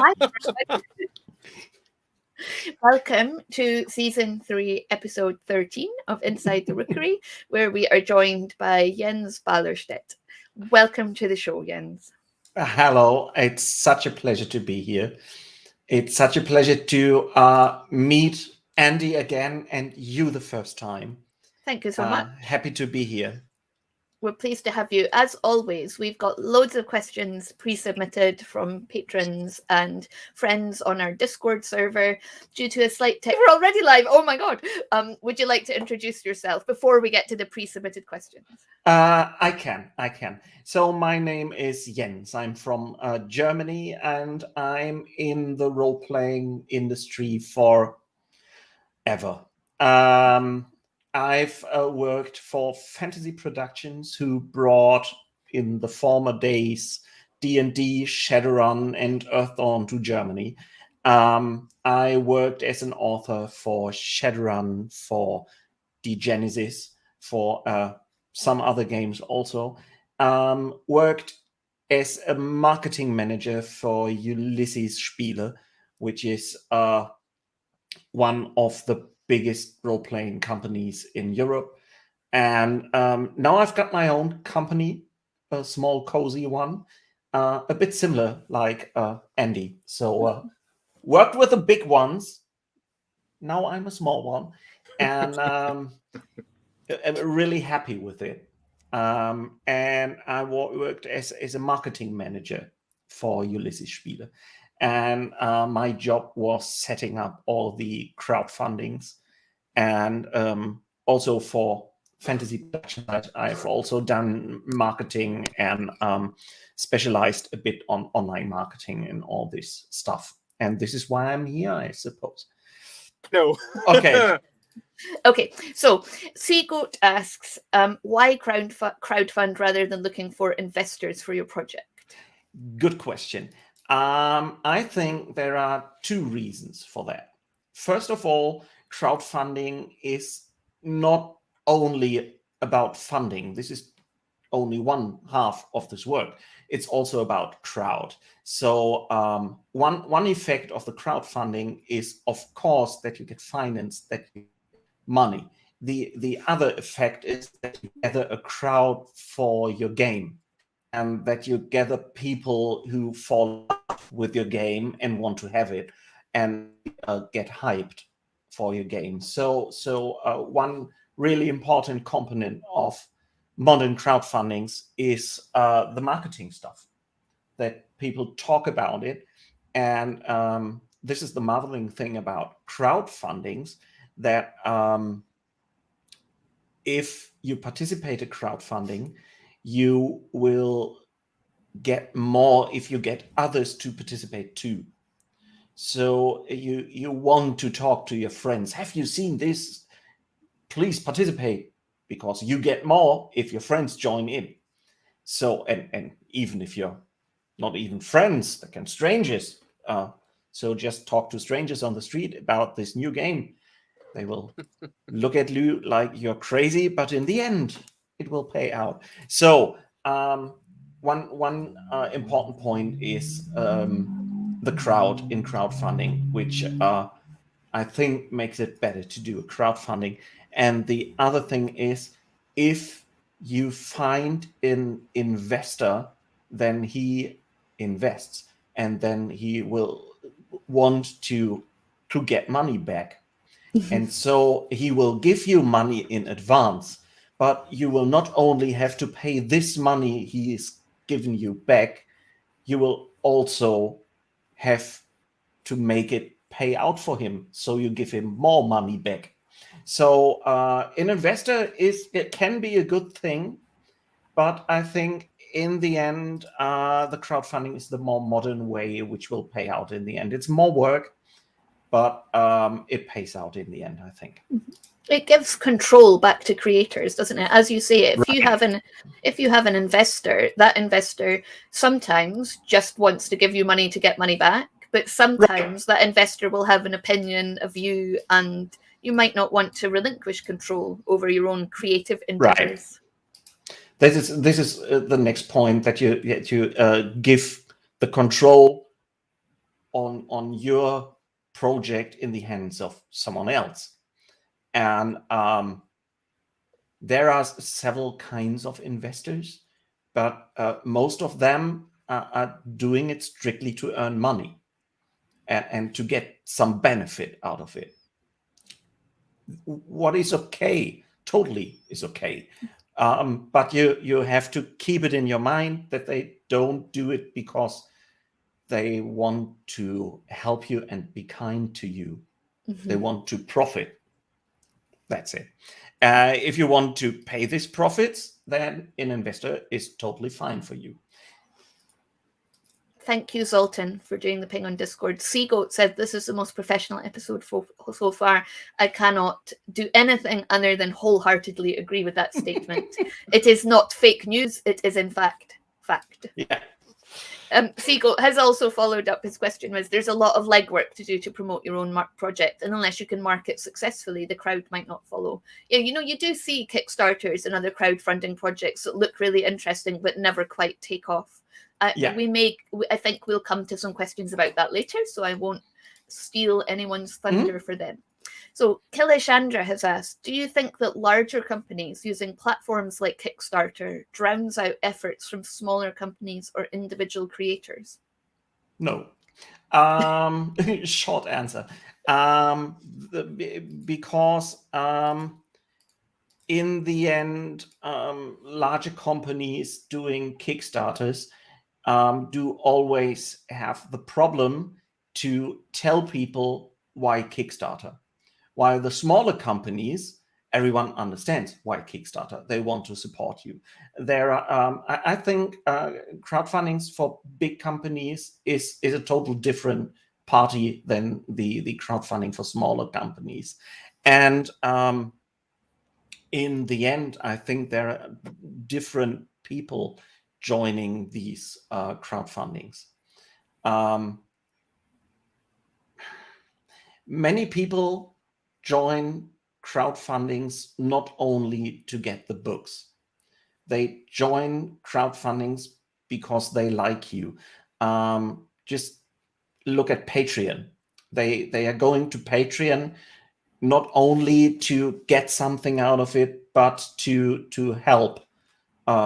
Hi. Welcome to Season 3, Episode 13 of Inside the Rookery, where we are joined by Jens Ballerstaedt. Welcome to the show, Jens. Hello, it's such a pleasure to be here. It's such a pleasure to meet Andy again and you the first time. Thank you so much. Happy to be here. We're pleased to have you. As always, we've got loads of questions pre-submitted from patrons and friends on our Discord server. Due to a slight we're already live. Oh my God. Would you like to introduce yourself before we get to the pre-submitted questions? I can. So my name is Jens. I'm from Germany and I'm in the role-playing industry forever. I've worked for fantasy productions who brought, in the former days, D&D, Shadowrun, and Earthdawn to Germany. I worked as an author for Shadowrun, for Genesis, for some other games also. Worked as a marketing manager for Ulysses Spiele, which is one of the biggest role-playing companies in Europe. And now I've got my own company, a small, cozy one, a bit similar like Andy. So worked with the big ones. Now I'm a small one. And I'm really happy with it. And I worked as a marketing manager for Ulysses Spiele. And my job was setting up all the crowdfundings. And also for fantasy production, I've also done marketing and specialized a bit on online marketing and all this stuff. And this is why I'm here, I suppose. No. Okay. Okay, so Seagoat asks, why crowdfund rather than looking for investors for your project? Good question. I think there are two reasons for that. First of all, crowdfunding is not only about funding. This is only one half of this work. It's also about crowd. So one effect of the crowdfunding is, of course, that you get financed, that you get money. The other effect is that you gather a crowd for your game, and that you gather people who fall in love with your game and want to have it and get hyped for your game. So one really important component of modern crowdfundings is the marketing stuff, that people talk about it. And this is the marveling thing about crowdfundings, that if you participate in crowdfunding, you will get more if you get others to participate too. So you want to talk to your friends. Have you seen this? Please participate, because you get more if your friends join in. So and even if you're not even friends, they can strangers. So just talk to strangers on the street about this new game. They will look at you like you're crazy, but in the end, it will pay out. So one important point is the crowd in crowdfunding, which I think makes it better to do a crowdfunding. And the other thing is, if you find an investor, then he invests, and then he will want to get money back. And so he will give you money in advance, but you will not only have to pay this money he is giving you back, you will also have to make it pay out for him. So you give him more money back. So an investor it can be a good thing, but I think in the end, the crowdfunding is the more modern way, which will pay out in the end. It's more work, but it pays out in the end, I think. It gives control back to creators, doesn't it? As you say, if you have an investor, that investor sometimes just wants to give you money to get money back, but sometimes that investor will have an opinion, a view, and you might not want to relinquish control over your own creative endeavors. This is the next point, that you give the control on your project in the hands of someone else. And there are several kinds of investors, but most of them are doing it strictly to earn money and to get some benefit out of it. What is okay, totally is okay. But you have to keep it in your mind that they don't do it because they want to help you and be kind to you. They want to profit. That's it. If you want to pay these profits, then an investor is totally fine for you. Thank you, Zoltan, for doing the ping on Discord. Seagoat said, this is the most professional episode so far. I cannot do anything other than wholeheartedly agree with that statement. It is not fake news. It is, in fact, fact. Yeah. Seagoat has also followed up. His question was, there's a lot of legwork to do to promote your own project, and unless you can market successfully, the crowd might not follow. Yeah, you do see Kickstarters and other crowdfunding projects that look really interesting but never quite take off. I think we'll come to some questions about that later, so I won't steal anyone's thunder for them. So Kilishandra has asked, do you think that larger companies using platforms like Kickstarter drowns out efforts from smaller companies or individual creators? No. Short answer. Because in the end, larger companies doing Kickstarters do always have the problem to tell people why Kickstarter. While the smaller companies, everyone understands why Kickstarter. They want to support you. There are, I think, crowdfundings for big companies is a total different party than the crowdfunding for smaller companies. And in the end, I think there are different people joining these crowdfundings. Many people join crowdfundings not only to get the books. They join crowdfundings because they like you. Just look at Patreon. They are going to Patreon not only to get something out of it, but to help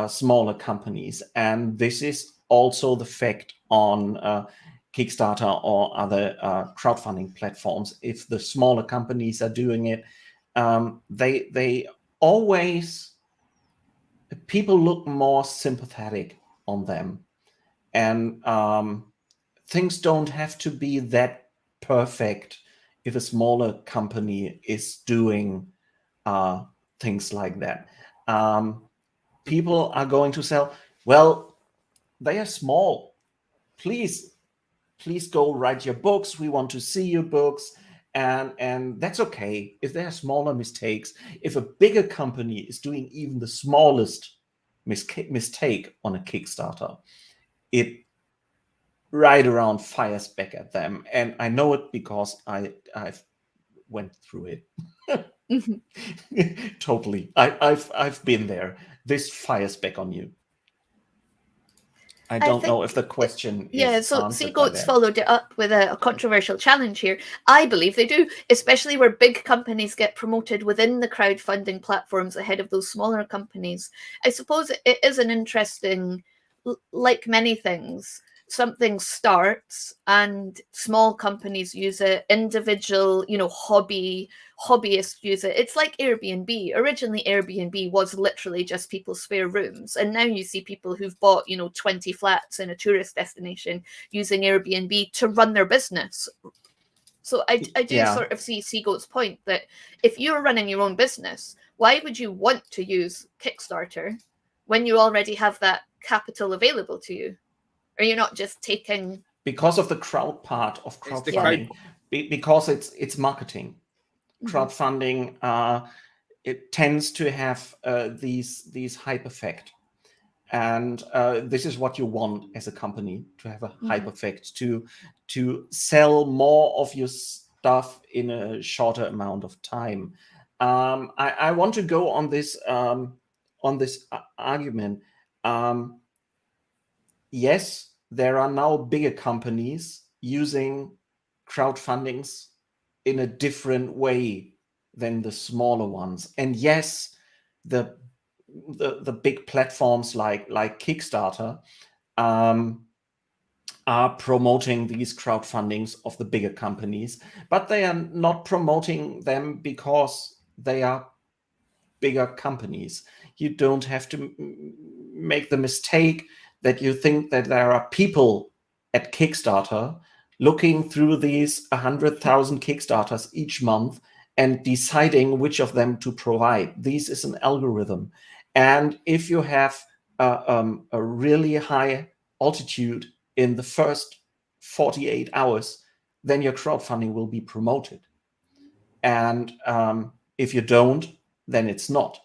smaller companies. And this is also the fact on Kickstarter or other crowdfunding platforms. If the smaller companies are doing it, they always, people look more sympathetic on them. And things don't have to be that perfect if a smaller company is doing things like that. People are going to say, well, they are small. Please go write your books. We want to see your books. And that's okay if there are smaller mistakes. If a bigger company is doing even the smallest mistake on a Kickstarter, it right around fires back at them. And I know it because I've went through it. Totally. I've been there. This fires back on you. I don't know if the question is so answered Seagoat's followed it up with a controversial challenge here. I believe they do, especially where big companies get promoted within the crowdfunding platforms ahead of those smaller companies. I suppose it is an interesting, like many things, something starts and small companies use it, individual, hobbyists use it. It's like Airbnb. Originally, Airbnb was literally just people's spare rooms. And now you see people who've bought, 20 flats in a tourist destination using Airbnb to run their business. So I do sort of see Seagoat's point that if you're running your own business, why would you want to use Kickstarter when you already have that capital available to you? Or you're not just taking... Because of the crowd part of crowdfunding, because it's marketing. Crowdfunding, it tends to have these hype effect. And this is what you want as a company, to have a hype effect, to sell more of your stuff in a shorter amount of time. I want to go on this argument. Yes, there are now bigger companies using crowdfundings in a different way than the smaller ones. And yes, the big platforms like Kickstarter are promoting these crowdfundings of the bigger companies, but they are not promoting them because they are bigger companies. You don't have to make the mistake that you think that there are people at Kickstarter looking through these 100,000 Kickstarters each month and deciding which of them to provide. This is an algorithm. And if you have a really high altitude in the first 48 hours, then your crowdfunding will be promoted. And if you don't, then it's not.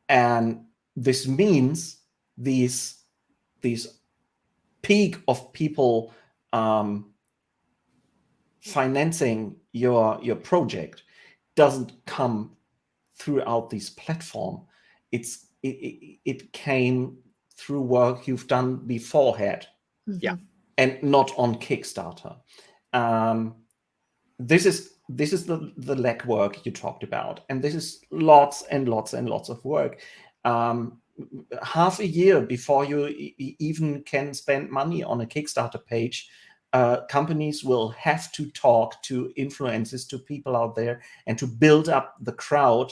And this means these peak of people financing your project doesn't come throughout this platform. It came through work you've done beforehand. Yeah. And not on Kickstarter. This is the legwork you talked about, and this is lots and lots and lots of work. Half a year before you even can spend money on a Kickstarter page, companies will have to talk to influencers, to people out there, and to build up the crowd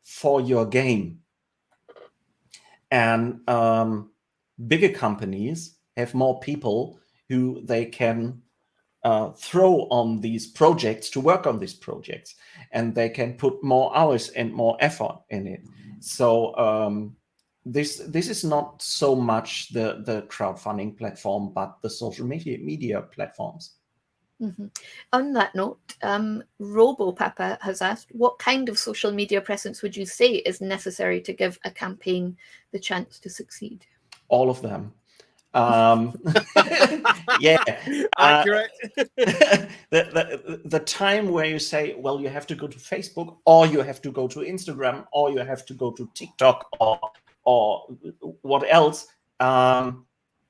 for your game. And bigger companies have more people who they can throw on these projects to work on these projects, and they can put more hours and more effort in it. So this is not so much the crowdfunding platform, but the social media platforms. On that note, RoboPapa has asked, what kind of social media presence would you say is necessary to give a campaign the chance to succeed? All of them. Yeah, accurate. The time where you say, well, you have to go to Facebook, or you have to go to Instagram, or you have to go to TikTok, or what else,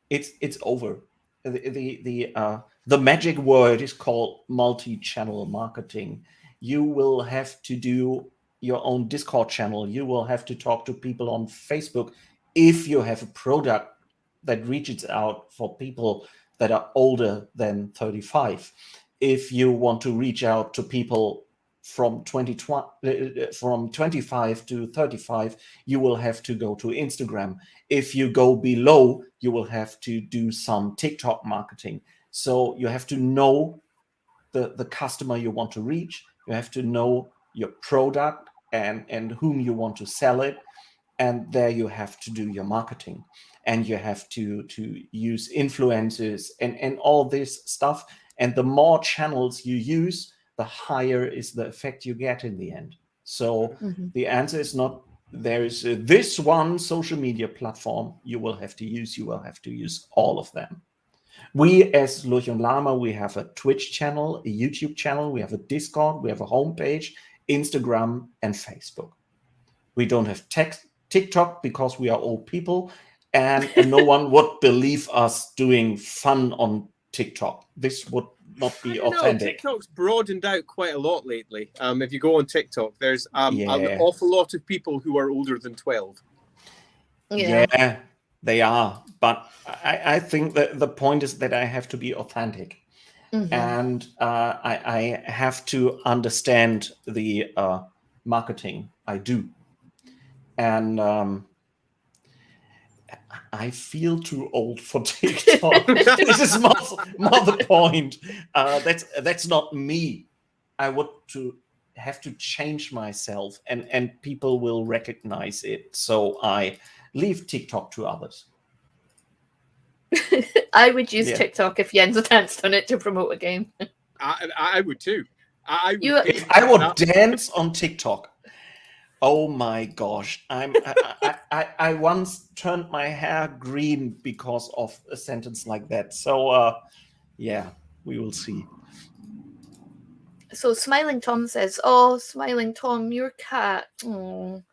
it's over. The magic word is called multi-channel marketing. You will have to do your own Discord channel. You will have to talk to people on Facebook if you have a product that reaches out for people that are older than 35. If you want to reach out to people from 25 to 35, you will have to go to Instagram. If you go below, you will have to do some TikTok marketing. So you have to know the customer you want to reach. You have to know your product and whom you want to sell it. And there you have to do your marketing. And you have to use influencers and all this stuff. And the more channels you use, the higher is the effect you get in the end. So the answer is not there is this one social media platform you will have to use. You will have to use all of them. We as Lurch und Lama, we have a Twitch channel, a YouTube channel, we have a Discord, we have a homepage, Instagram, and Facebook. We don't have TikTok because we are old people, and no one would believe us doing fun on TikTok. This would not be authentic. TikTok's broadened out quite a lot lately. If you go on TikTok, there's an awful lot of people who are older than 12. Yeah, they are. But I think that the point is that I have to be authentic. And I have to understand the marketing I do. And I feel too old for TikTok. This is more the point. That's not me. I would have to change myself, and people will recognize it. So I leave TikTok to others. I would use TikTok if Jens danced on it to promote a game. I would too. If I would dance on TikTok, oh my gosh! I once turned my hair green because of a sentence like that. So yeah, we will see. So Smiling Tom says, "Oh, Smiling Tom, your cat. Oh.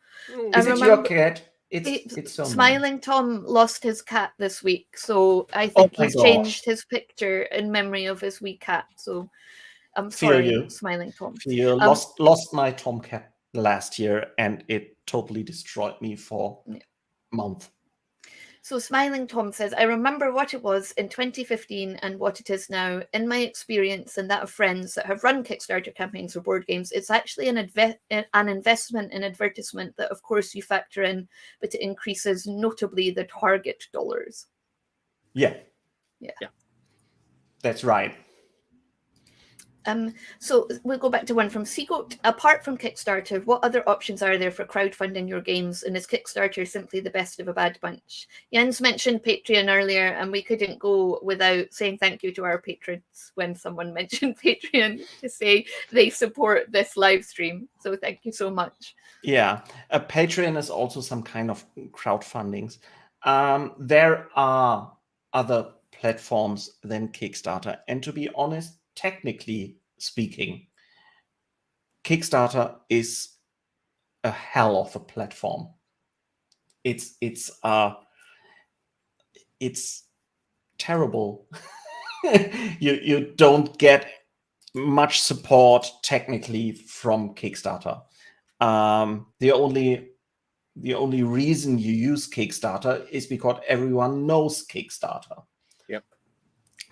Is it your cat? it's so Smiling Tom lost his cat this week, so I Oh think my he's gosh. changed his picture in memory of his wee cat. So I'm Feel sorry, you. Smiling Tom. You lost my tomcat last year, and it totally destroyed me for a month. So Smiling Tom says, I remember what it was in 2015 and what it is now. In my experience and that of friends that have run Kickstarter campaigns for board games, it's actually an investment in advertisement that, of course, you factor in, but it increases notably the target dollars. Yeah. That's right. So we'll go back to one from Seagoat. Apart from Kickstarter, what other options are there for crowdfunding your games? And is Kickstarter simply the best of a bad bunch? Jens mentioned Patreon earlier, and we couldn't go without saying thank you to our patrons when someone mentioned Patreon to say they support this live stream. So thank you so much. Yeah, Patreon is also some kind of crowdfundings. There are other platforms than Kickstarter, and to be honest, technically speaking, Kickstarter is a hell of a platform. It's terrible. you don't get much support technically from Kickstarter. The only reason you use Kickstarter is because everyone knows Kickstarter. Yep.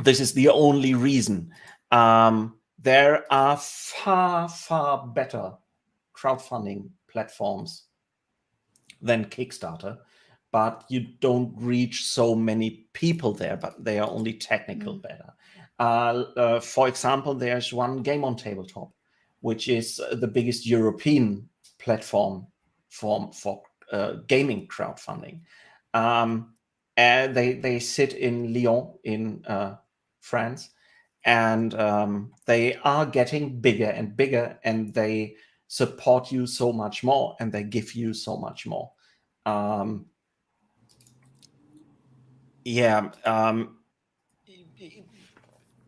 This is the only reason. There are far better crowdfunding platforms than Kickstarter, but you don't reach so many people there, but they are only technical better. For example, there's one Game on Tabletop, which is the biggest European platform for gaming crowdfunding. And they sit in Lyon in France, and they are getting bigger and bigger, and they support you so much more, and they give you so much more. The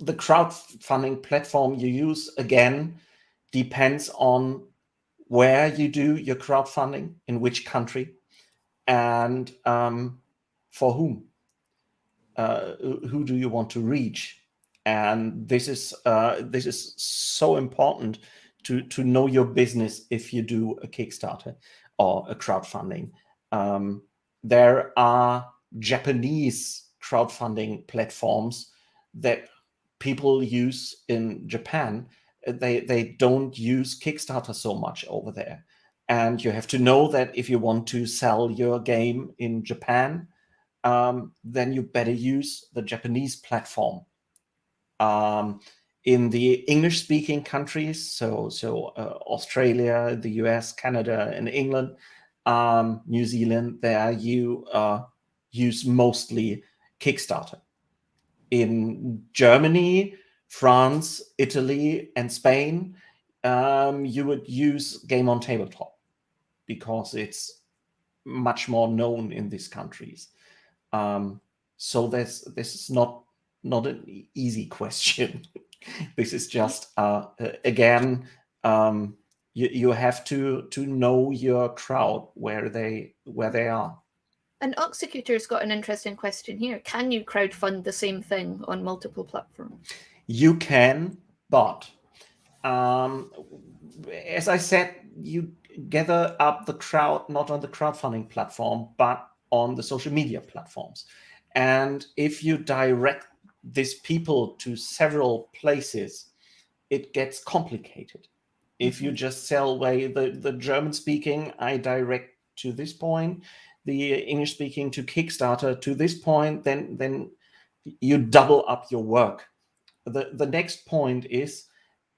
crowdfunding platform you use, again, depends on where you do your crowdfunding, in which country, and for whom. Who do you want to reach? And this is so important to know your business if you do a Kickstarter or a crowdfunding. There are Japanese crowdfunding platforms that people use in Japan. They don't use Kickstarter so much over there. And you have to know that if you want to sell your game in Japan, then you better use the Japanese platform. In the English-speaking countries, so Australia, the US, Canada, and England, New Zealand, there you use mostly Kickstarter. In Germany, France, Italy, and Spain, you would use Game on Tabletop because it's much more known in these countries. So this is not an easy question. This is just again, you have to know your crowd where they are. And Oxecutor's got an interesting question here. Can you crowdfund the same thing on multiple platforms? You can, but as I said, you gather up the crowd not on the crowdfunding platform, but on the social media platforms. And if you direct these people to several places, it gets complicated. If you just sell away the German speaking, I direct to this point, the English speaking to Kickstarter to this point, then you double up your work. The next point is,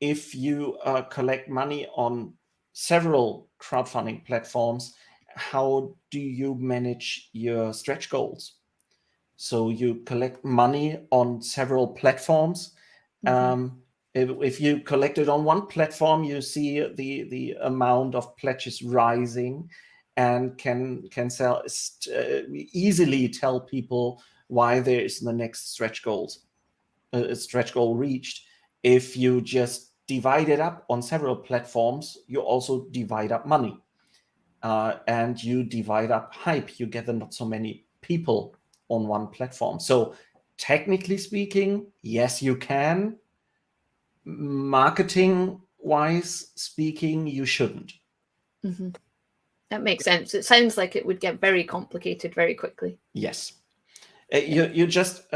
if you collect money on several crowdfunding platforms, how do you manage your stretch goals? So you collect money on several platforms. If you collect it on one platform, you see the amount of pledges rising, and can easily tell people why there is the next stretch goal reached. If you just divide it up on several platforms, you also divide up money. and you divide up hype. You gather not so many people on one platform. So technically speaking, yes, you can. Marketing wise speaking, you shouldn't. Mm-hmm. That makes sense. It sounds like it would get very complicated very quickly. Yes. You just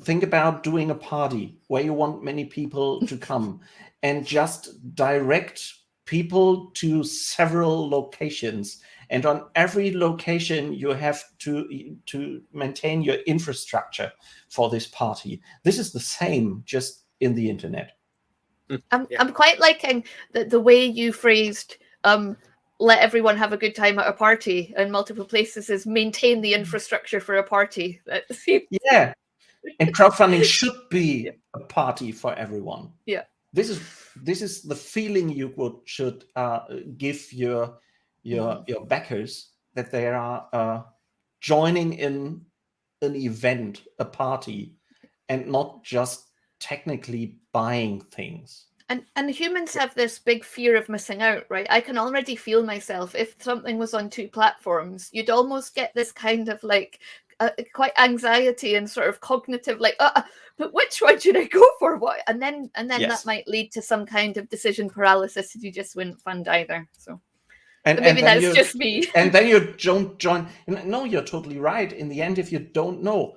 think about doing a party where you want many people to come and just direct people to several locations. And on every location, you have to maintain your infrastructure for this party. This is the same, just in the internet. I'm quite liking the way you phrased let everyone have a good time at a party in multiple places is maintain the infrastructure for a party. Yeah. And crowdfunding should be a party for everyone. Yeah. This is the feeling you should give your backers, that they are joining in an event, a party, and not just technically buying things. And humans have this big fear of missing out, right? I can already feel myself, if something was on 2 platforms, you'd almost get this kind of like quite anxiety and sort of cognitive, like, but which one should I go for? What? And then Yes. that might lead to some kind of decision paralysis if you just wouldn't fund either. So and maybe that's just me. And then you don't join. No, you're totally right. In the end, if you don't know,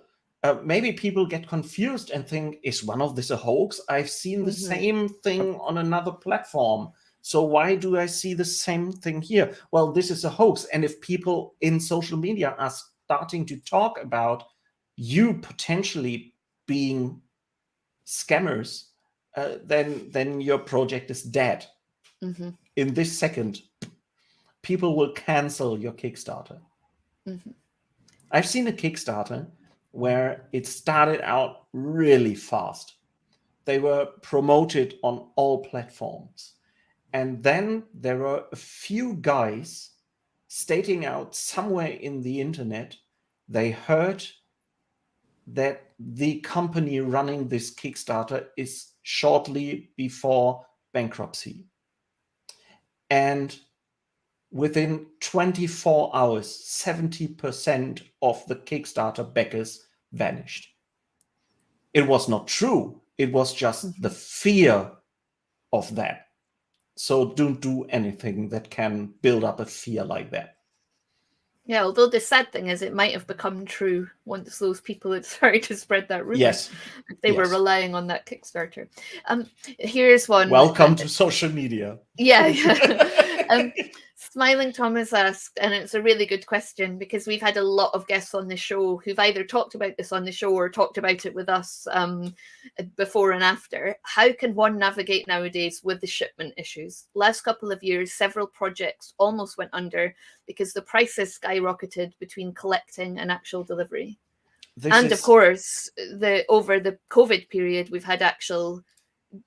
maybe people get confused and think, is one of this a hoax? I've seen the same thing on another platform. So why do I see the same thing here? Well, this is a hoax. And if people in social media are starting to talk about you potentially being scammers, then your project is dead. Mm-hmm. In this second, people will cancel your Kickstarter. Mm-hmm. I've seen a Kickstarter where it started out really fast. They were promoted on all platforms. And then there were a few guys stating out somewhere in the internet, they heard that the company running this Kickstarter is shortly before bankruptcy. And within 24 hours, 70% of the Kickstarter backers vanished. It was not true. It was just the fear of that. So don't do anything that can build up a fear like that. Yeah, although the sad thing is it might have become true once those people had started to spread that rumor. Yes. If they were relying on that Kickstarter. Here's one. Welcome to social media. Yeah. Smiling Thomas asked, and it's a really good question because we've had a lot of guests on the show who've either talked about this on the show or talked about it with us before and after. How can one navigate nowadays with the shipment issues? Last couple of years, several projects almost went under because the prices skyrocketed between collecting and actual delivery. Of course, over the COVID period, we've had actual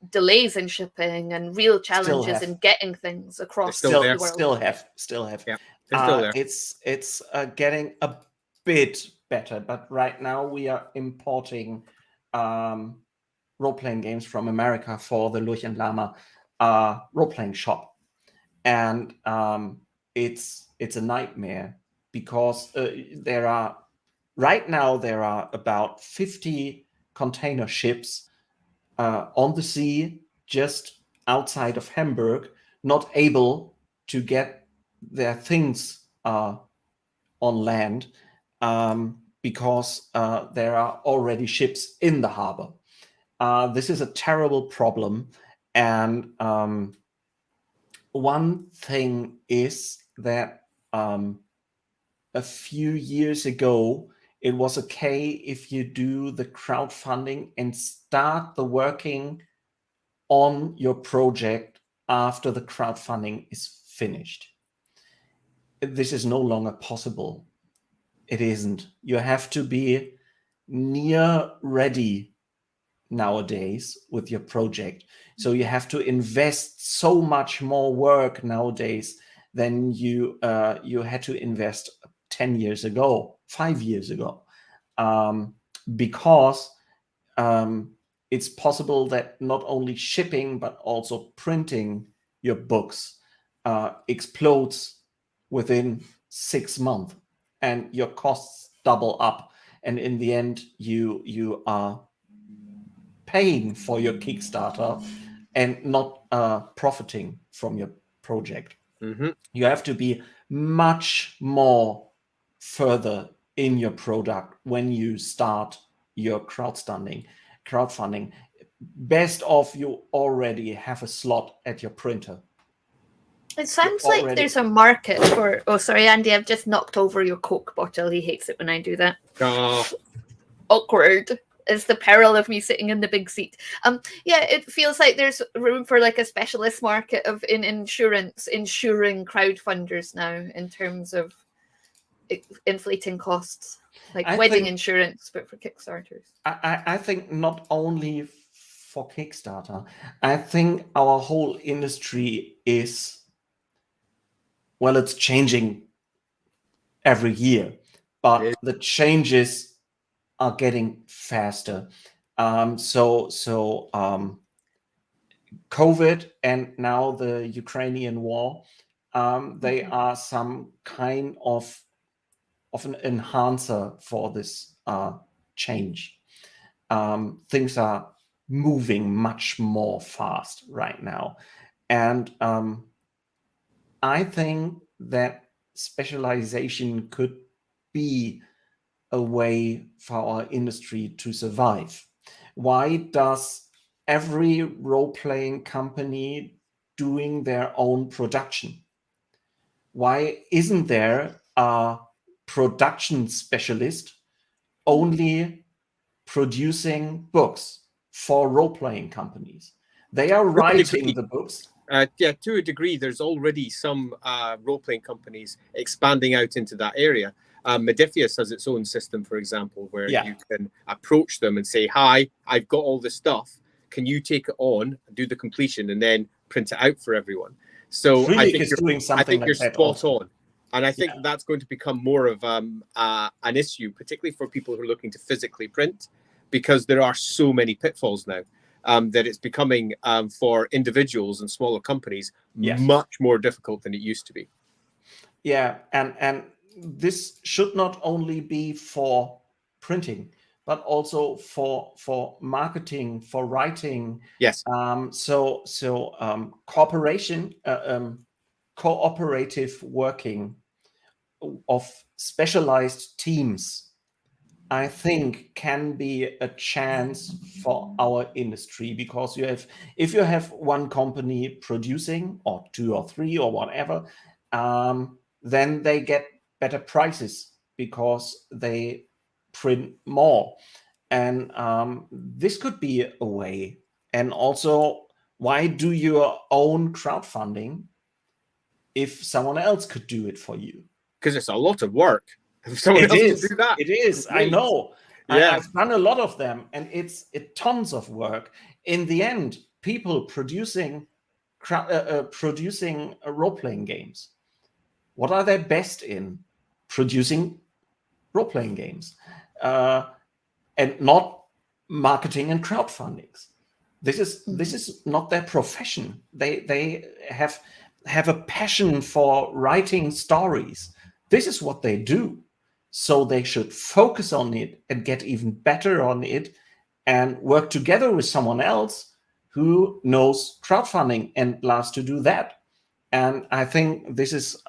delays in shipping and real challenges in getting things across the world. Still have. Yeah, it's still there. It's getting a bit better, but right now we are importing role-playing games from America for the Lurch and Lama role-playing shop, and it's a nightmare because there are about 50 container ships on the sea just outside of Hamburg, not able to get their things on land because there are already ships in the harbor. This is a terrible problem. And one thing is that a few years ago, it was okay if you do the crowdfunding and start the working on your project after the crowdfunding is finished. This is no longer possible. It isn't. You have to be near ready nowadays with your project. So you have to invest so much more work nowadays than you had to invest 10 years ago, 5 years ago, because it's possible that not only shipping, but also printing your books explodes within 6 months, and your costs double up, and in the end you are paying for your Kickstarter and not profiting from your project. You have to be much more further in your product when you start your crowdfunding. Best of, you already have a slot at your printer. It sounds like there's a market for... Oh, sorry, Andy, I've just knocked over your Coke bottle. He hates it when I do that. Oh. Awkward. It's the peril of me sitting in the big seat. Yeah, it feels like there's room for like a specialist market of insuring crowdfunders now in terms of inflating costs, like wedding insurance, but for Kickstarters. I think not only for Kickstarter. I think our whole industry is, well, it's changing every year, but the changes are getting faster. COVID and now the Ukrainian war, they are some kind of an enhancer for this change. Things are moving much more fast right now. And I think that specialization could be a way for our industry to survive. Why does every role-playing company doing their own production? Why isn't there a production specialist only producing books for role-playing companies? They are writing the books. Yeah, to a degree, there's already some role-playing companies expanding out into that area. Modifius has its own system, for example, where you can approach them and say, hi, I've got all this stuff. Can you take it on, do the completion, and then print it out for everyone? So I think you're spot on. And I think that's going to become more of an issue, particularly for people who are looking to physically print, because there are so many pitfalls now that it's becoming, for individuals and smaller companies, much more difficult than it used to be. Yeah, and this should not only be for printing, but also for marketing, for writing. Yes. Cooperative working of specialized teams, I think, can be a chance for our industry, because if you have one company producing, or 2 or 3 or whatever, then they get better prices because they print more. And this could be a way. And also, why do your own crowdfunding if someone else could do it for you? Because it's a lot of work. If someone else can do that, it is. Great. I know. Yeah. I've done a lot of them, and it's tons of work. In the end, people producing role-playing games, what are they best in? Producing role-playing games, and not marketing and crowdfundings. This is not their profession. They have a passion for writing stories. This is what they do. So they should focus on it and get even better on it, and work together with someone else who knows crowdfunding and loves to do that. And I think this is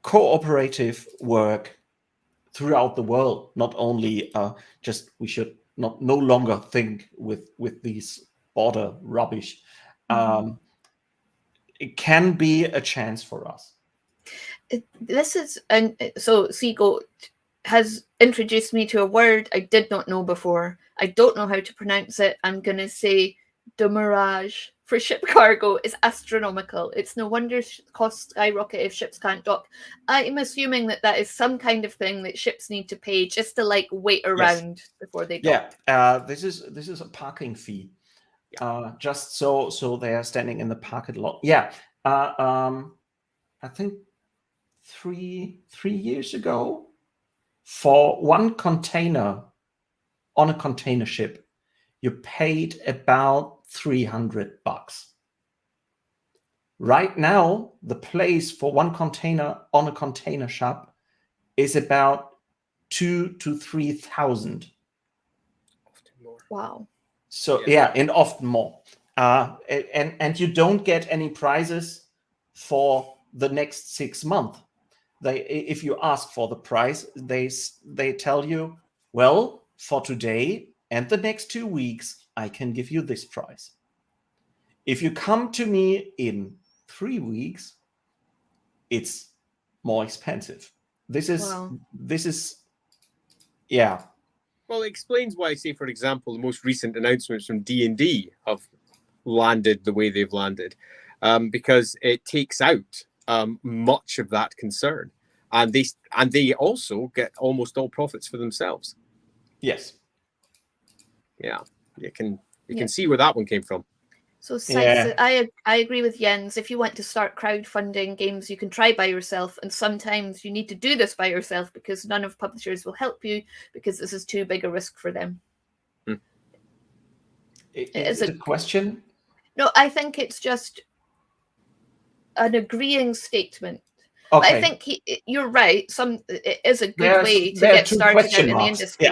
cooperative work throughout the world. Not only we should no longer think with these border rubbish. It can be a chance for us. So Seagoat has introduced me to a word I did not know before. I don't know how to pronounce it. I'm going to say the mirage for ship cargo is astronomical. It's no wonder costs skyrocket if ships can't dock. I'm assuming that is some kind of thing that ships need to pay just to like wait around before they dock. Yeah, this is a parking fee. Just so they are standing in the parking lot. Yeah, I think 3 years ago, for one container on a container ship, you paid about $300. Right now, the place for one container on a container shop is about 2,000 to 3,000. Often more. Wow. So and often more. And you don't get any prizes for the next 6 months. If you ask for the price, they tell you, well, for today and the next 2 weeks, I can give you this price. If you come to me in 3 weeks, it's more expensive. This is yeah. Well, it explains why, say, for example, the most recent announcements from D&D have landed the way they've landed, because it takes out much of that concern, and they also get almost all profits for themselves. Yes. Yeah, you can see where that one came from. So I agree with Jens. If you want to start crowdfunding games, you can try by yourself, and sometimes you need to do this by yourself because none of publishers will help you because this is too big a risk for them. Is it a question? No, I think it's just an agreeing statement. Okay. I think you're right. It is a good way to get started out in the industry.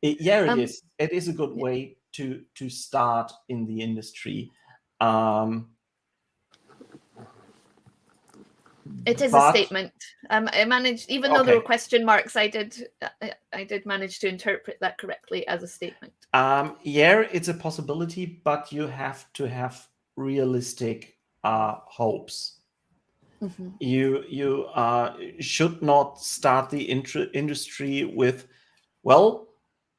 It is. It is a good way to start in the industry. It is a statement. I managed, even though there were question marks, I did manage to interpret that correctly as a statement. It's a possibility, but you have to have realistic hopes. Mm-hmm. You should not start the industry with, well,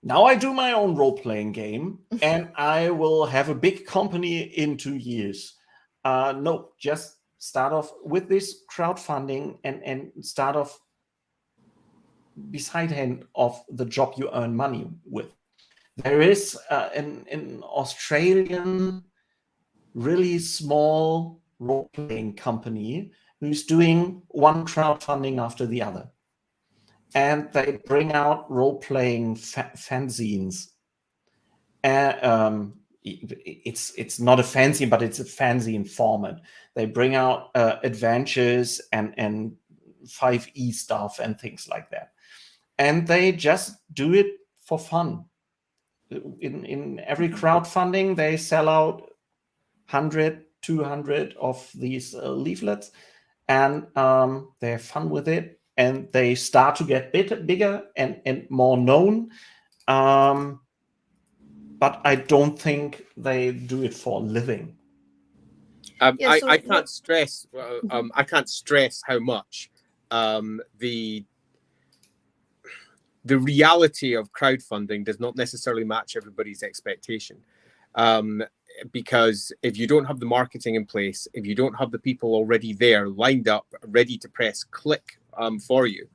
now I do my own role-playing game and I will have a big company in 2 years. No, just start off with this crowdfunding and start off beside hand of the job you earn money with. There is an Australian really small role-playing company who's doing one crowdfunding after the other. And they bring out role-playing fanzines. It's not a fanzine, but it's a fanzine format. They bring out adventures and 5e stuff and things like that. And they just do it for fun. In every crowdfunding, they sell out 100, 200 of these leaflets, and they have fun with it. And they start to get bigger and more known. But I don't think they do it for a living. I can't stress. I can't stress how much the reality of crowdfunding does not necessarily match everybody's expectation. Because if you don't have the marketing in place, if you don't have the people already there lined up, ready to press click for you,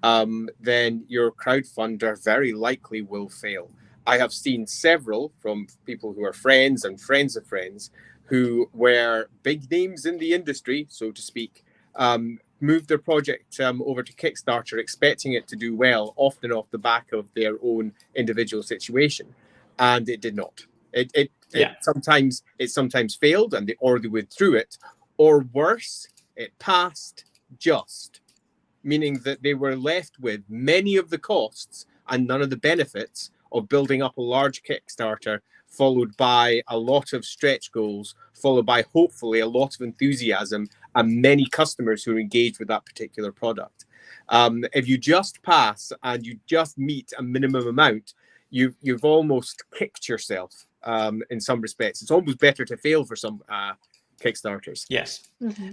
then your crowdfunder very likely will fail. I have seen several from people who are friends and friends of friends who were big names in the industry, so to speak, moved their project over to Kickstarter, expecting it to do well, often off the back of their own individual situation, and it did not. It sometimes failed, and or they withdrew it, or worse, it passed just, meaning that they were left with many of the costs and none of the benefits of building up a large Kickstarter, followed by a lot of stretch goals, followed by hopefully a lot of enthusiasm and many customers who are engaged with that particular product. If you just pass and you just meet a minimum amount, you've almost kicked yourself in some respects. It's almost better to fail for some Kickstarters. Yes. Mm-hmm.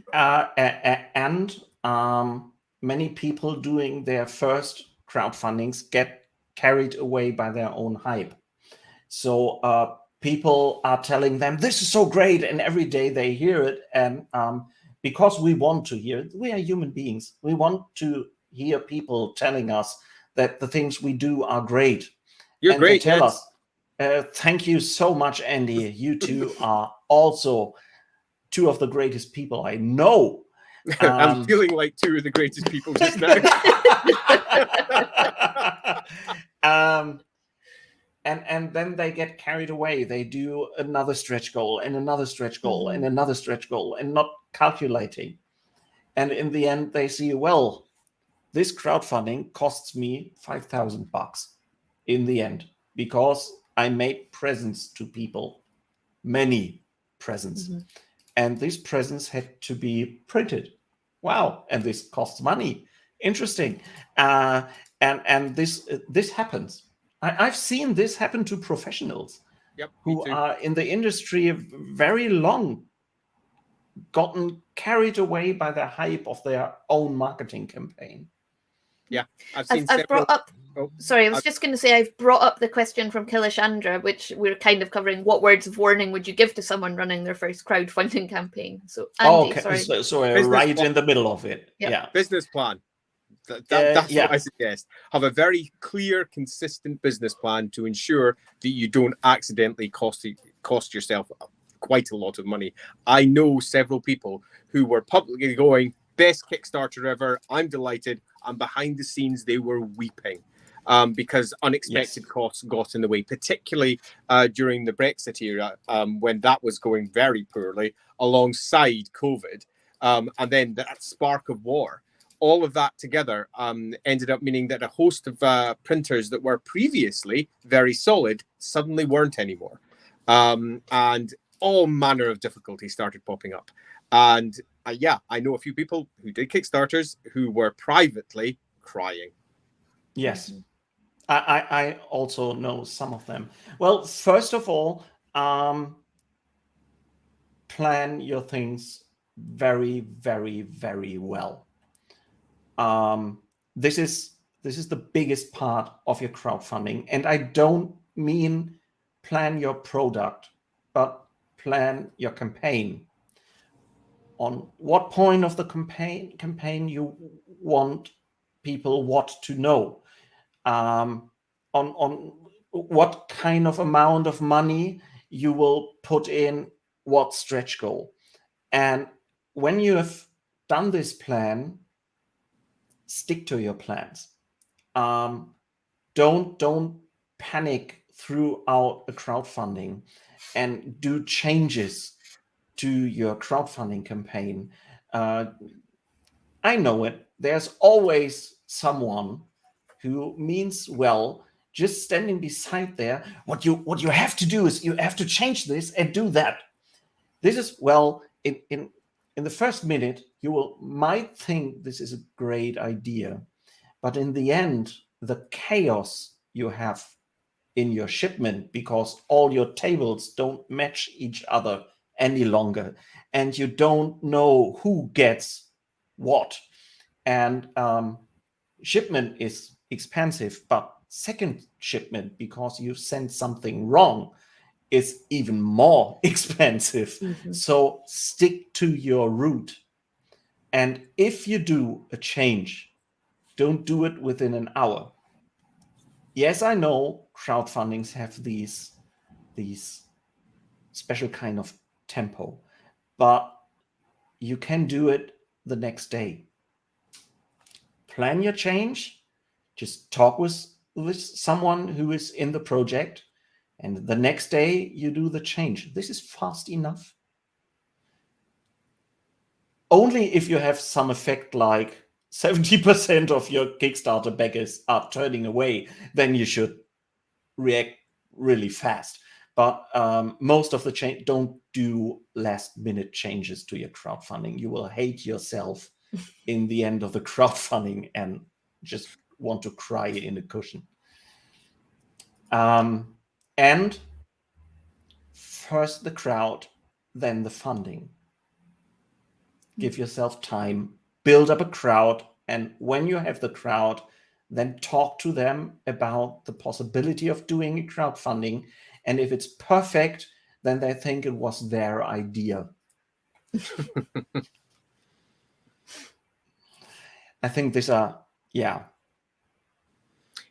And many people doing their first crowdfundings get carried away by their own hype. So people are telling them, this is so great, and every day they hear it. And because we want to hear it, we are human beings. We want to hear people telling us that the things we do are great. You're great. They tell us, thank you so much, Andy. You two are also two of the greatest people I know. I'm feeling like two of the greatest people just now. and then they get carried away. They do another stretch goal and another stretch goal and another stretch goal, and not calculating. And in the end, they see, well, this crowdfunding costs me $5,000 in the end, because I made presents to people, many presents, and these presents had to be printed. Wow, and this costs money. Interesting. And this happens. I've seen this happen to professionals who are in the industry very long, gotten carried away by the hype of their own marketing campaign. Yeah, I've seen I've brought up. Sorry, I was just going to say I've brought up the question from Kilishandra, which we're kind of covering. What words of warning would you give to someone running their first crowdfunding campaign? So, Andy, sorry. So right in the middle of it. Yeah. Business plan. That's what I suggest. Have a very clear, consistent business plan to ensure that you don't accidentally cost yourself quite a lot of money. I know several people who were publicly going, best Kickstarter ever, I'm delighted, and behind the scenes they were weeping because unexpected costs got in the way, particularly during the Brexit era, when that was going very poorly alongside COVID, and then that spark of war. All of that together ended up meaning that a host of printers that were previously very solid suddenly weren't anymore. And all manner of difficulties started popping up. And I know a few people who did Kickstarters who were privately crying. Yes. I also know some of them. Well, first of all, plan your things very, very, very well. This is the biggest part of your crowdfunding, and I don't mean plan your product, but plan your campaign. On what point of the campaign you want people what to know, on what kind of amount of money you will put in what stretch goal. And when you have done this plan, stick to your plans. Don't panic throughout a crowdfunding and do changes to your crowdfunding campaign. I know it. There's always someone who means well, just standing beside there. What you have to do is you have to change this and do that. This is, well, in the first minute, you might think this is a great idea, but in the end, the chaos you have in your shipment, because all your tables don't match each other any longer, and you don't know who gets what, and shipment is expensive, but second shipment, because you sent something wrong, is even more expensive. So stick to your route. And if you do a change, don't do it within an hour. Yes, I know crowdfundings have these special kind of tempo, but you can do it the next day. Plan your change. Just talk with someone who is in the project, and the next day you do the change. This is fast enough. Only if you have some effect like 70% of your Kickstarter backers are turning away, then you should react really fast. But most of the change, don't do last minute changes to your crowdfunding. You will hate yourself in the end of the crowdfunding and just want to cry in a cushion. And first the crowd, then the funding. Give yourself time, build up a crowd, and when you have the crowd, then talk to them about the possibility of doing a crowdfunding. And if it's perfect, then they think it was their idea. I think these are, yeah.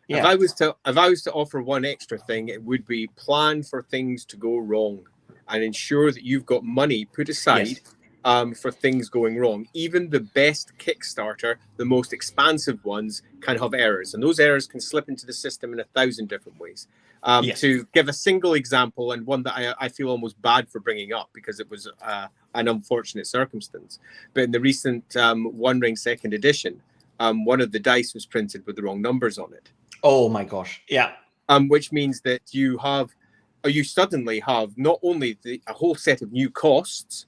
If I was to offer one extra thing, it would be plan for things to go wrong and ensure that you've got money put aside for things going wrong. Even the best Kickstarter, the most expansive ones, can have errors, and those errors can slip into the system in 1,000 different ways. Yes. To give a single example, and one that I feel almost bad for bringing up because it was an unfortunate circumstance, but in the recent One Ring second edition, one of the dice was printed with the wrong numbers on it. Oh my gosh, yeah. Which means that you suddenly have not only a whole set of new costs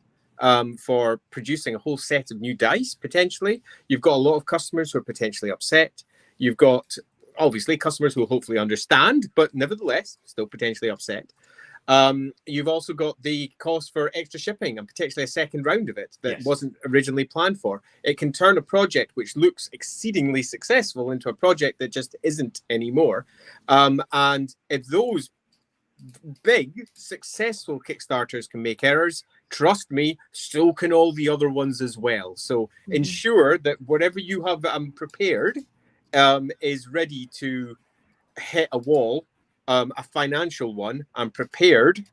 for producing a whole set of new dice, potentially. You've got a lot of customers who are potentially upset. You've got, obviously, customers who will hopefully understand, but nevertheless, still potentially upset. You've also got the cost for extra shipping and potentially a second round of it that wasn't originally planned for. It can turn a project which looks exceedingly successful into a project that just isn't anymore. And if those big, successful Kickstarters can make errors, trust me, so can all the other ones as well. So ensure that whatever you have prepared is ready to hit a wall, a financial one, and prepared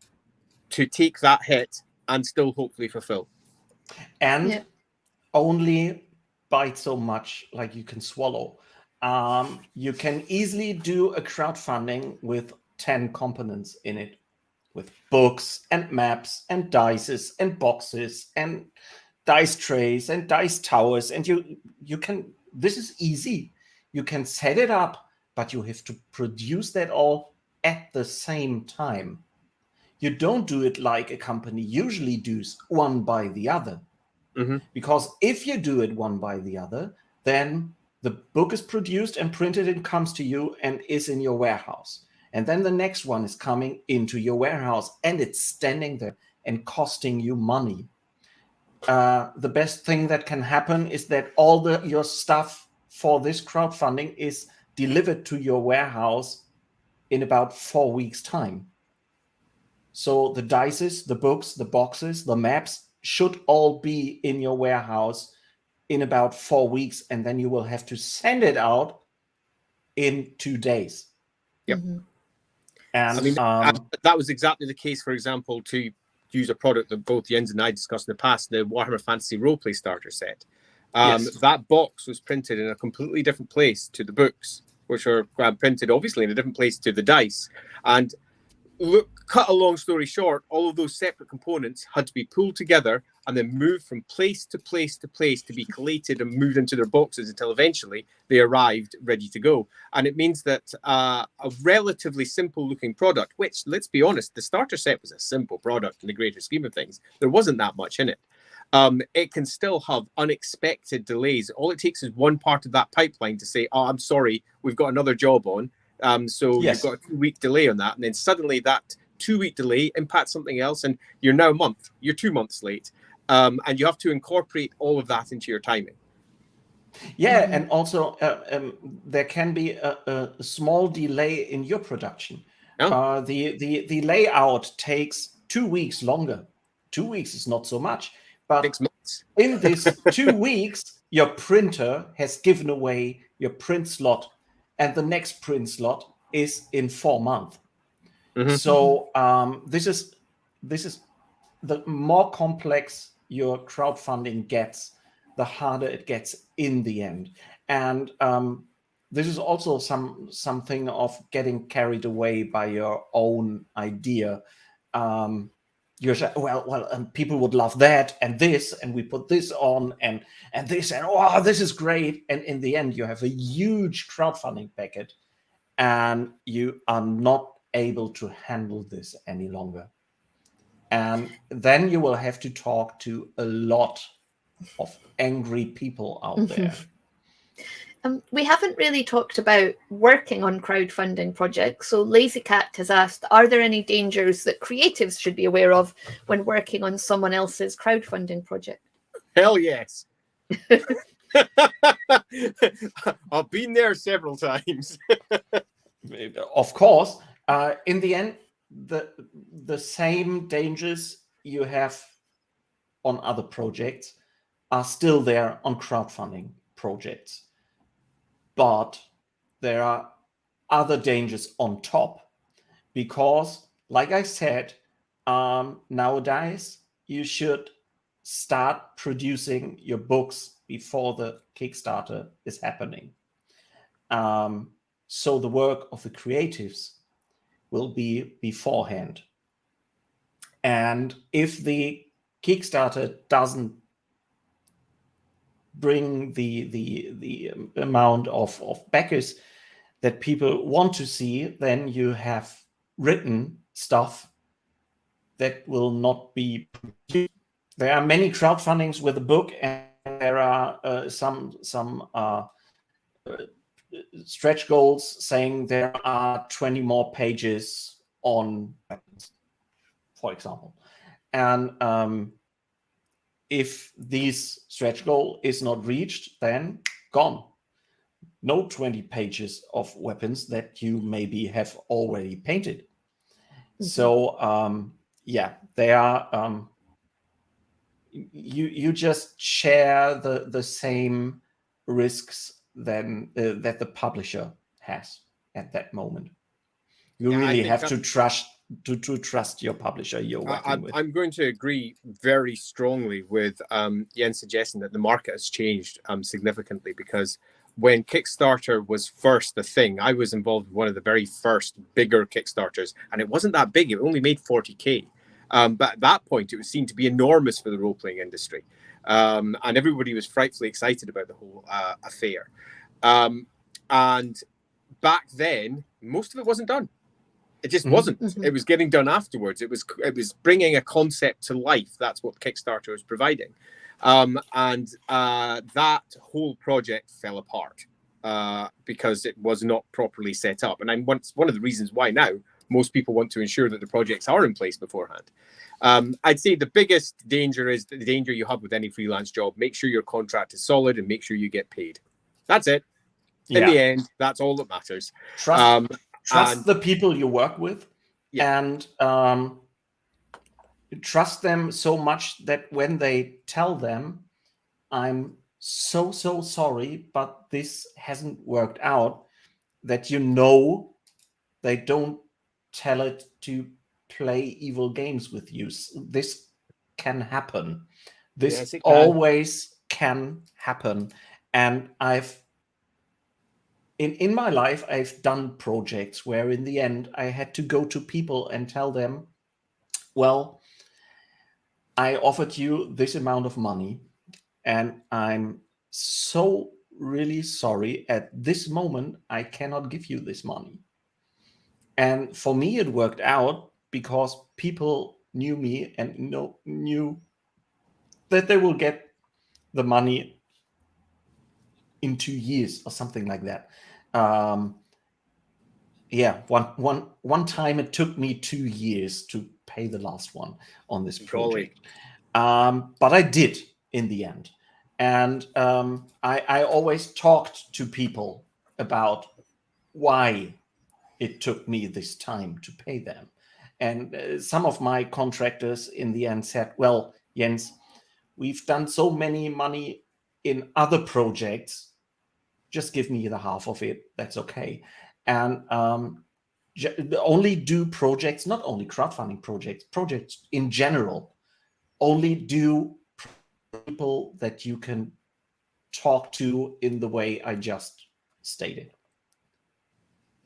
to take that hit and still hopefully fulfill. And only bite so much like you can swallow. You can easily do a crowdfunding with 10 components in it, with books and maps and dices and boxes and dice trays and dice towers. And you can, this is easy. You can set it up, but you have to produce that all at the same time. You don't do it like a company usually does, one by the other. Because if you do it one by the other, then the book is produced and printed and comes to you and is in your warehouse. And then the next one is coming into your warehouse and it's standing there and costing you money. The best thing that can happen is that all your stuff for this crowdfunding is delivered to your warehouse in about 4 weeks' time. So the dices, the books, the boxes, the maps should all be in your warehouse in about 4 weeks, and then you will have to send it out in 2 days. Yep. And I mean, that was exactly the case, for example, to use a product that both Jens and I discussed in the past, the Warhammer Fantasy Roleplay Starter Set. That box was printed in a completely different place to the books, which are printed obviously in a different place to the dice. And cut a long story short, all of those separate components had to be pulled together and then moved from place to place to place to be collated and moved into their boxes until eventually they arrived ready to go. And it means that a relatively simple looking product, which, let's be honest, the starter set was a simple product in the greater scheme of things. There wasn't that much in it. It can still have unexpected delays. All it takes is one part of that pipeline to say, oh, I'm sorry, we've got another job on. So you've got a 2-week delay on that. And then suddenly that 2-week delay impacts something else. And you're now you're 2 months late. And you have to incorporate all of that into your timing. Yeah, and also there can be a small delay in your production. The layout takes 2 weeks longer. 2 weeks is not so much. But 6 months. In this 2 weeks, your printer has given away your print slot, and the next print slot is in 4 months. So this is the more complex your crowdfunding gets, the harder it gets in the end. And this is also something of getting carried away by your own idea. You're saying, well, people would love that and this, and we put this on and this, and oh, this is great. And in the end, you have a huge crowdfunding packet, and you are not able to handle this any longer. And then you will have to talk to a lot of angry people out there. We haven't really talked about working on crowdfunding projects. So Lazy Cat has asked, are there any dangers that creatives should be aware of when working on someone else's crowdfunding project? Hell yes. I've been there several times. Of course. In the end, the same dangers you have on other projects are still there on crowdfunding projects. But there are other dangers on top, because, like I said, nowadays you should start producing your books before the Kickstarter is happening. So the work of the creatives will be beforehand. And if the Kickstarter doesn't bring the amount of backers that people want to see, then you have written stuff that will not be produced. There are many crowdfundings with a book, and there are some stretch goals saying there are 20 more pages on weapons, for example. And if this stretch goal is not reached, then gone. No 20 pages of weapons that you maybe have already painted. Mm-hmm. So yeah, they are you just share the same risks than that the publisher has at that moment. You really have to trust your publisher you're working with. I'm going to agree very strongly with Jens suggesting that the market has changed significantly, because when Kickstarter was first a thing, I was involved in one of the very first bigger Kickstarters, and it wasn't that big. It only made 40K. But at that point, it was seen to be enormous for the role-playing industry. And everybody was frightfully excited about the whole affair. And back then, most of it wasn't done. It just wasn't. Mm-hmm. It was getting done afterwards. It was bringing a concept to life. That's what Kickstarter was providing. And that whole project fell apart because it was not properly set up. And one of the reasons why now most people want to ensure that the projects are in place beforehand. I'd say the biggest danger is the danger you have with any freelance job. Make sure your contract is solid and make sure you get paid. That's it. In the end, that's all that matters. Trust the people you work with, and trust them so much that when they tell them, I'm so sorry, but this hasn't worked out, that you know they don't tell it to play evil games with you. This can happen. This always can happen. And in my life, I've done projects where in the end I had to go to people and tell them, well, I offered you this amount of money and I'm so really sorry. At this moment, I cannot give you this money. And for me, it worked out because people knew me and knew that they will get the money in 2 years or something like that. One time it took me 2 years to pay the last one on this project. But I did in the end. And I always talked to people about why it took me this time to pay them. And some of my contractors in the end said, well, Jens, we've done so many money in other projects. Just give me the half of it. That's okay. And only do projects, not only crowdfunding projects in general, only do people that you can talk to in the way I just stated.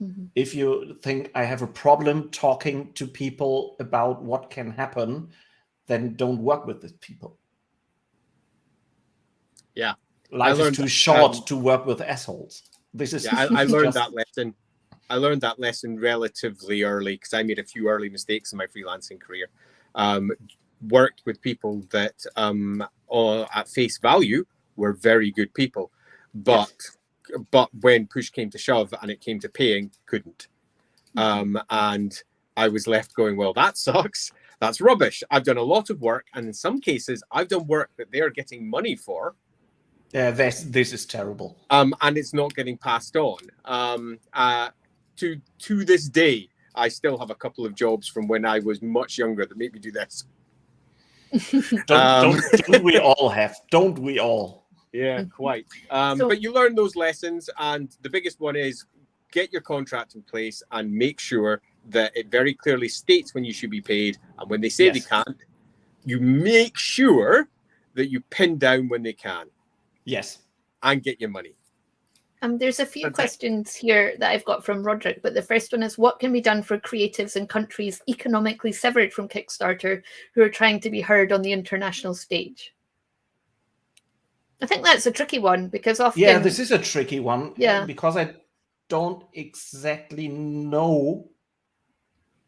Mm-hmm. If you think I have a problem talking to people about what can happen, then don't work with these people. Yeah. Life is too short to work with assholes. This is I learned that lesson. I learned that lesson relatively early because I made a few early mistakes in my freelancing career. Worked with people that at face value were very good people, but when push came to shove and it came to paying, couldn't. And I was left going, well, that sucks. That's rubbish. I've done a lot of work, and in some cases, I've done work that they're getting money for. Yeah, this is terrible. And it's not getting passed on. To this day, I still have a couple of jobs from when I was much younger that made me do this. Don't we all have? Don't we all? Yeah, quite. But you learn those lessons, and the biggest one is get your contract in place and make sure that it very clearly states when you should be paid, and when they say they can't, you make sure that you pin down when they can. Yes. And get your money. There's a few questions here that I've got from Roderick, but the first one is, what can be done for creatives in countries economically severed from Kickstarter who are trying to be heard on the international stage? I think that's a tricky one, because often... Yeah, this is a tricky one. Yeah. Because I don't exactly know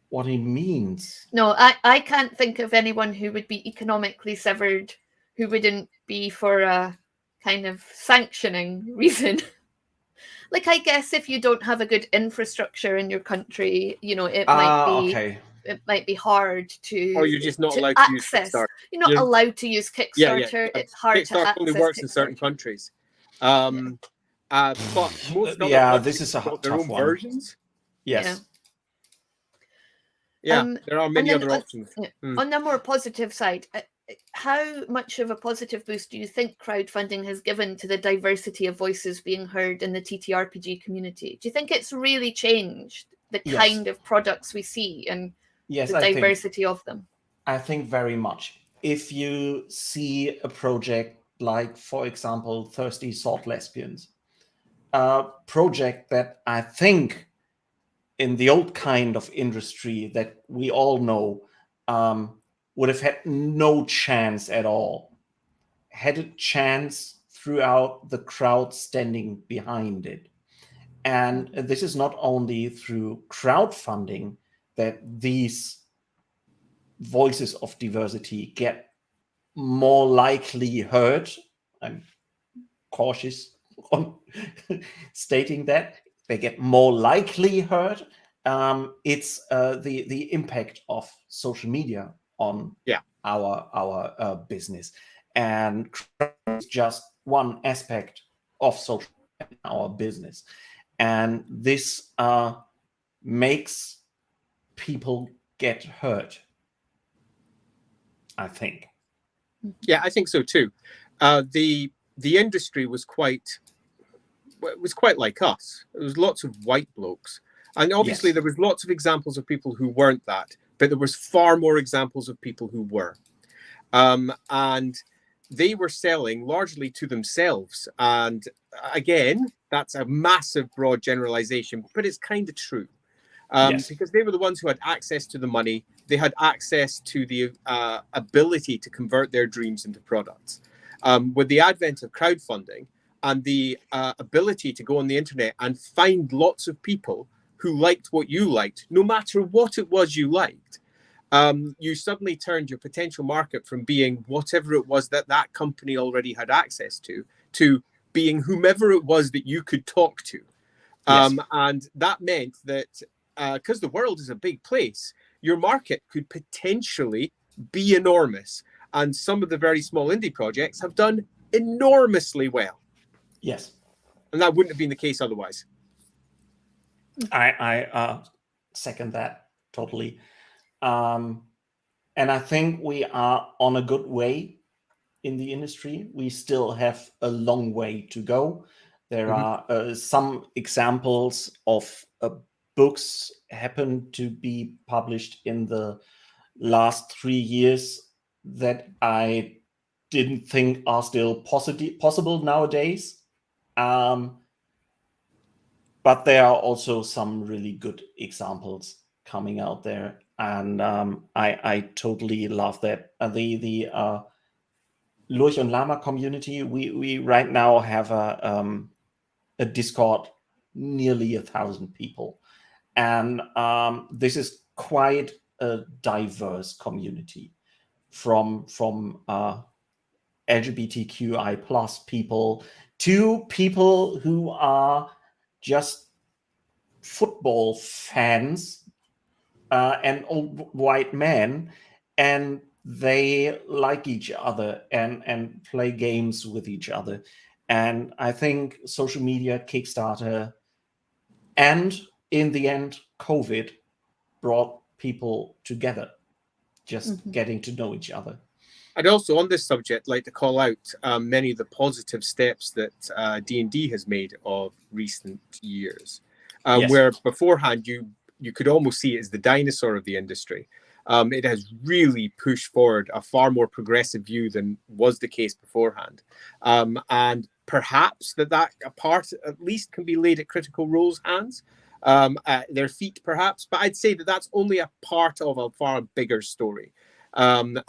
what it means. No, I can't think of anyone who would be economically severed who wouldn't be for a kind of sanctioning reason. Like, I guess if you don't have a good infrastructure in your country, you know, it might be hard to... Or you're just not allowed to use Kickstarter. You're not allowed to use Kickstarter. It's hard Kickstarter to access only works in certain countries. But most other this is a got their tough own one. versions. Yes. Yeah, there are many other options. On the more positive side, how much of a positive boost do you think crowdfunding has given to the diversity of voices being heard in the TTRPG community? Do you think it's really changed the kind of products we see and the diversity of them? I think very much. If you see a project like, for example, Thirsty Salt Lesbians, a project that I think in the old kind of industry that we all know would have had no chance at all, had a chance throughout the crowd standing behind it. And this is not only through crowdfunding that these voices of diversity get more likely heard. I'm cautious on stating that. They get more likely heard. It's the impact of social media on our business, and it's just one aspect of social media in our business, and this makes people get hurt, I think. Yeah, I think so too. The industry was quite like us. There was lots of white blokes, and obviously there was lots of examples of people who weren't that, but there was far more examples of people who were, and they were selling largely to themselves. And again, that's a massive broad generalization, but it's kind of true, because they were the ones who had access to the money. They had access to the ability to convert their dreams into products. With the advent of crowdfunding and the ability to go on the internet and find lots of people who liked what you liked, no matter what it was you liked, you suddenly turned your potential market from being whatever it was that company already had access to being whomever it was that you could talk to. And that meant that because the world is a big place, your market could potentially be enormous. And some of the very small indie projects have done enormously well. Yes. And that wouldn't have been the case otherwise. I second that totally. And I think we are on a good way in the industry. We still have a long way to go. There are some examples of books happen to be published in the last 3 years that I didn't think are still possible nowadays. But there are also some really good examples coming out there, and I totally love that. The Lurch and Lama community, we right now have a Discord, nearly 1,000 people, and this is quite a diverse community, from LGBTQI plus people to people who are just football fans and old white men, and they like each other and play games with each other. And I think social media, Kickstarter, and in the end, COVID brought people together, just getting to know each other. I'd also, on this subject, like to call out many of the positive steps that D&D has made of recent years, where beforehand you could almost see it as the dinosaur of the industry. it has really pushed forward a far more progressive view than was the case beforehand. And perhaps that a part at least can be laid at Critical Role's hands, at their feet perhaps. But I'd say that that's only a part of a far bigger story. And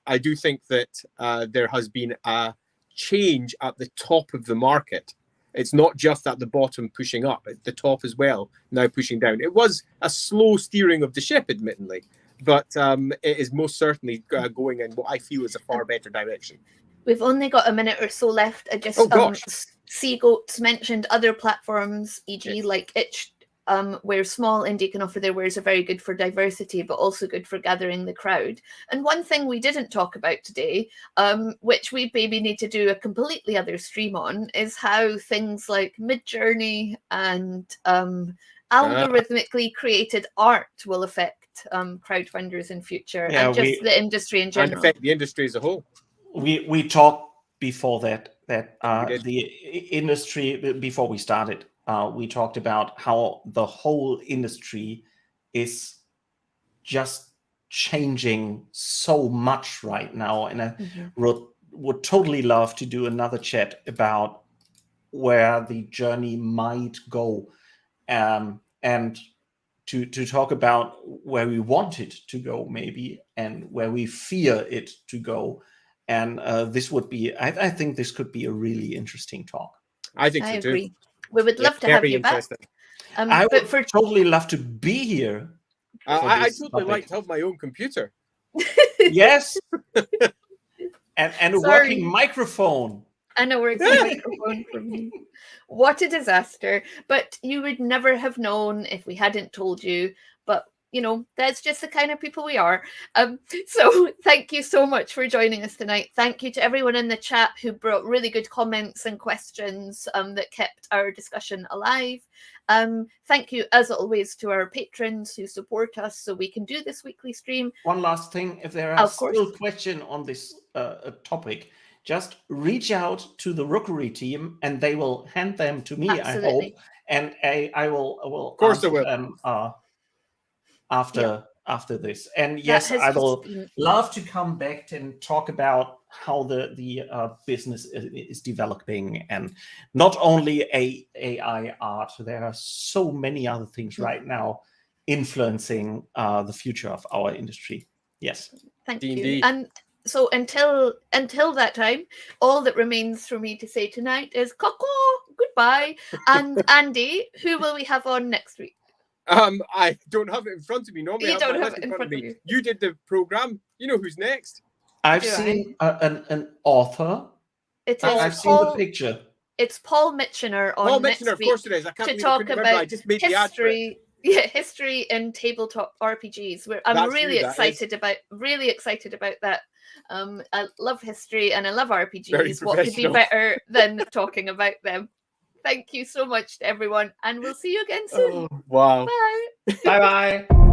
I do think that there has been a change at the top of the market. It's not just at the bottom pushing up, at the top as well, now pushing down. It was a slow steering of the ship, admittedly, but it is most certainly going in what I feel is a far better direction. We've only got a minute or so left. I just, Seagoats mentioned other platforms, e.g. like Itch, where small indie can offer their wares are very good for diversity, but also good for gathering the crowd. And one thing we didn't talk about today, which we maybe need to do a completely other stream on, is how things like Midjourney and algorithmically created art will affect crowdfunders in future, and just the industry in general. And affect the industry as a whole. We talked before that the industry, before we started, we talked about how the whole industry is just changing so much right now. And I would totally love to do another chat about where the journey might go, and to talk about where we want it to go maybe, and where we fear it to go. And this would be, I think this could be a really interesting talk. I think so too. Agree. We would love to have you back. I would totally love to be here. I totally like to have my own computer. Yes. and a working microphone. And a working microphone for me. What a disaster. But you would never have known if we hadn't told you. But you know, that's just the kind of people we are. So thank you so much for joining us tonight. Thank you to everyone in the chat who brought really good comments and questions that kept our discussion alive. Thank you, as always, to our patrons who support us so we can do this weekly stream. One last thing, if there are still questions on this topic, just reach out to the Rookery team and they will hand them to me, Absolutely. I hope. And I will of course answer them after this. And yes, I will love to come back and talk about how the business is developing, and not only AI art. There are so many other things right now influencing the future of our industry. Yes. Thank you. And so until that time, all that remains for me to say tonight is goodbye. And Andy, who will we have on next week? I don't have it in front of me. Normally, you don't have it in front of you. You did the program. You know who's next. I've seen an author. I've seen the picture. It's Paul Mitchener on Paul next Mitchener, week, of course it is. I can't to talk about I just made history. Yeah, history in tabletop RPGs. I'm really excited about that. I love history and I love RPGs. What could be better than talking about them? Thank you so much to everyone, and we'll see you again soon. Oh, wow. Bye. Bye-bye.